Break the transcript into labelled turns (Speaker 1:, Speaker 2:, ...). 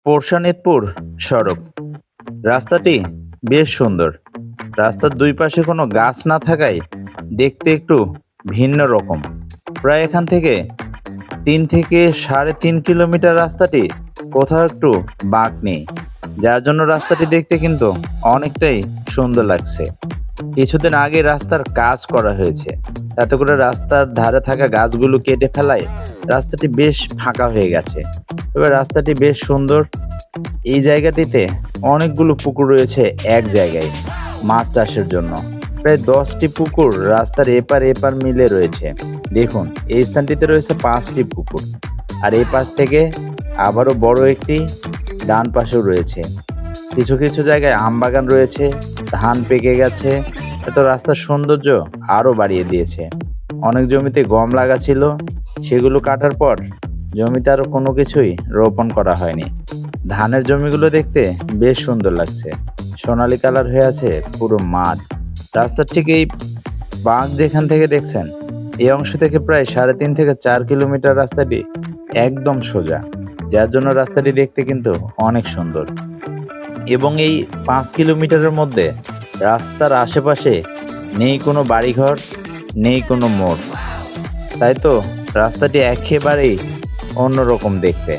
Speaker 1: পোরশানিতপুর সড়ক। রাস্তাটি বেশ সুন্দর। রাস্তার দুই পাশে কোনো গাছ না থাকায় দেখতে একটু ভিন্ন রকম। প্রায় এখান থেকে ৩ থেকে ৩.৫ কিলোমিটার রাস্তাটি কোথাও একটু বাঁক নেই। যার জন্য রাস্তাটি দেখতে কিন্তু অনেকটাই সুন্দর লাগছে। কিছুদিন আগে রাস্তার কাজ করা হয়েছে। তাতে করে রাস্তার ধারে থাকা গাছগুলো কেটে ফেলায় রাস্তাটি বেশ ফাঁকা হয়ে গেছে। তবে রাস্তাটি বেশ সুন্দর। এই জায়গাটিতে অনেকগুলো পুকুর রয়েছে এক জায়গায় মাছ চাষের জন্য। প্রায় ১০টি পুকুর রাস্তার এপার মিলে রয়েছে। দেখুন, এই স্থানটিতে রয়েছে ৫টি পুকুর। আর এই পাশ থেকে আবারও বড় একটি ডান পাশেও রয়েছে। কিছু কিছু জায়গায় আমবাগান রয়েছে, ধান পেকে গেছে। এত রাস্তার সৌন্দর্য আরও বাড়িয়ে দিয়েছে। অনেক জমিতে গম লাগা ছিল, সেগুলো কাটার পর জমিতে আর কোনো কিছুই রোপণ করা হয়নি। ধানের জমিগুলো দেখতে বেশ সুন্দর লাগছে। সোনালী কালার হয়ে আছে পুরো মাঠ। রাস্তার ঠিক এই বাঁক যেখান থেকে দেখছেন, এই অংশ থেকে প্রায় ৩.৫ থেকে ৪ কিলোমিটার রাস্তাটি একদম সোজা, যার জন্য রাস্তাটি দেখতে কিন্তু অনেক সুন্দর। এবং এই ৫ কিলোমিটারের মধ্যে রাস্তার আশেপাশে নেই কোনো বাড়িঘর, নেই কোনো মোড়। তাই তো রাস্তাটি একেবারেই অন্যরকম দেখতে।